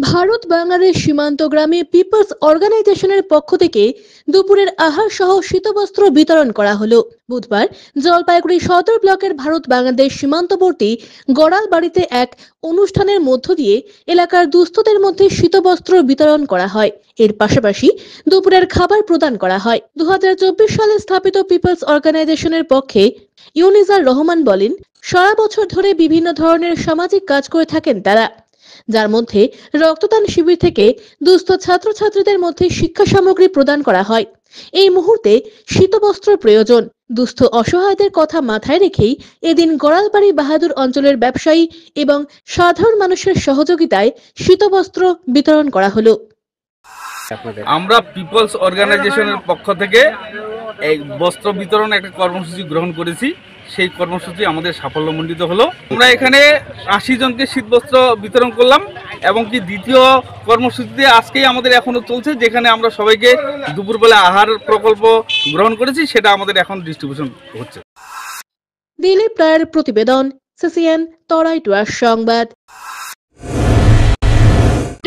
ভারত বাংলাদেশ সীমান্ত গ্রামে পিপলস অর্গানাইজেশনের পক্ষ থেকে দুপুরের আহার সহ শীতবস্ত্র বিতরণ করা হলো। বুধবার জলপাইগুড়ি সদর ব্লকের ভারত বাংলাদেশ সীমান্তবর্তী গড়ালবাড়িতে এক অনুষ্ঠানের মধ্য দিয়ে এলাকার দুস্থদের মধ্যে শীতবস্ত্র বিতরণ করা হয়। এর পাশাপাশি দুপুরের খাবার প্রদান করা হয়। 2024 সালে স্থাপিত পিপলস অর্গানাইজেশনের পক্ষে ইউনিজার রহমান বলেন, সারা বছর ধরে বিভিন্ন ধরনের সামাজিক কাজ করে থাকেন তারা, যার মধ্যে রক্তদান শিবির থেকে দুস্থ ছাত্রছাত্রীদের মধ্যে শিক্ষা সামগ্রী প্রদান করা হয়। এই মুহূর্তে শীতবস্ত্র প্রয়োজন। দুস্থ অসহায়দের কথা মাথায় রেখেই এদিন গড়ালবাড়ি বাহাদুর অঞ্চলের ব্যবসায়ী এবং সাধারণ মানুষের সহযোগিতায় শীতবস্ত্র বিতরণ করা হলো। আমরা পিপলস অর্গানাইজেশনের পক্ষ থেকে এই বস্ত্র বিতরণ একটা কর্মসূচি গ্রহণ করেছি। সেই কর্মসূচি আমাদের সাফল্যমণ্ডিত হলো। আমরা এখানে 80 জনকে শীতবস্ত্র বিতরণ করলাম এবং কি দ্বিতীয় কর্মসূচিতে আজকেই আমাদের এখনো চলছে, যেখানে আমরা সবাইকে দুপুরবেলা আহার প্রকল্প গ্রহণ করেছি, সেটা আমাদের এখন ডিস্ট্রিবিউশন হচ্ছে। দিলীপ রায়ের প্রতিবেদন, সিসিএন তরাই টুয়ার সংবাদ।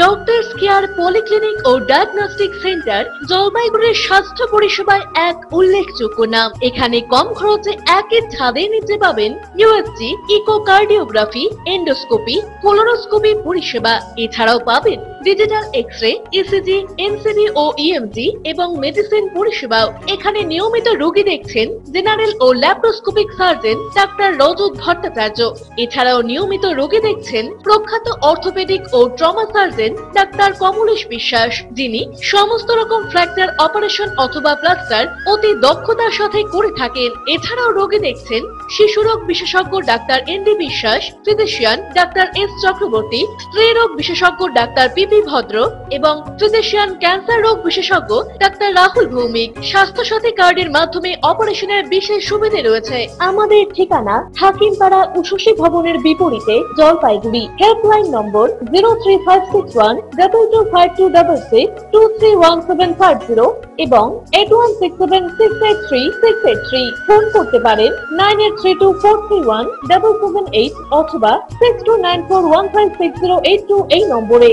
ডক্টরস কেয়ার পলিক্লিনিক ও ডায়াগনস্টিক সেন্টার জলপাইগুড়ির স্বাস্থ্য পরিষেবায় এক উল্লেখযোগ্য নাম। এখানে কম খরচে একের ছাদের নিচে পাবেন ইউএসজি, ইকোকার্ডিওগ্রাফি, এন্ডোস্কোপি, কোলোনোস্কোপি পরিষেবা। এছাড়াও পাবেন ডিজিটাল এক্স-রে, ইসিজি, এনসিবি ও ইএমজি এবং মেডিসিন পরিষেবাও। এখানে নিয়মিত রোগী দেখছেন জেনারেল ও ল্যাপ্রোস্কোপিক সার্জন ডাক্তার রজত ভট্টাচার্য। এছাড়াও নিয়মিত রোগী দেখছেন প্রখ্যাত অর্থোপেডিক ও ট্রমা সার্জন ডাক্তার কমলেশ বিশ্বাস, যিনি সমস্ত রকম ফ্র্যাকচার অপারেশন অথবা প্লাস্টার অতি দক্ষতার সাথে করে থাকেন। এছাড়াও রোগী দেখছেন শিশুরোগ বিশেষজ্ঞ ডাক্তার এনডি বিশ্বাস, ফিজিশিয়ান ডাক্তার এস চক্রবর্তী, স্ত্রী রোগ বিশেষজ্ঞ ডাক্তার পিপি ভদ্র এবং ফিজিশিয়ান ক্যান্সার রোগ বিশেষজ্ঞ ডাক্তার রাহুল ভৌমিক। স্বাস্থ্য সাথী কার্ডের মাধ্যমে অপারেশনের বিশেষ সুবিধা রয়েছে। আমাদের ঠিকানা হাকিমপাড়া উষসী ভবনের বিপরীতে জলপাইগুড়ি। হেল্পলাইন নম্বর 03561225266, 231750 এবং 8167683683। ফোন করতে পারেন 9832431778 অথবা 6294156082 এই নম্বরে।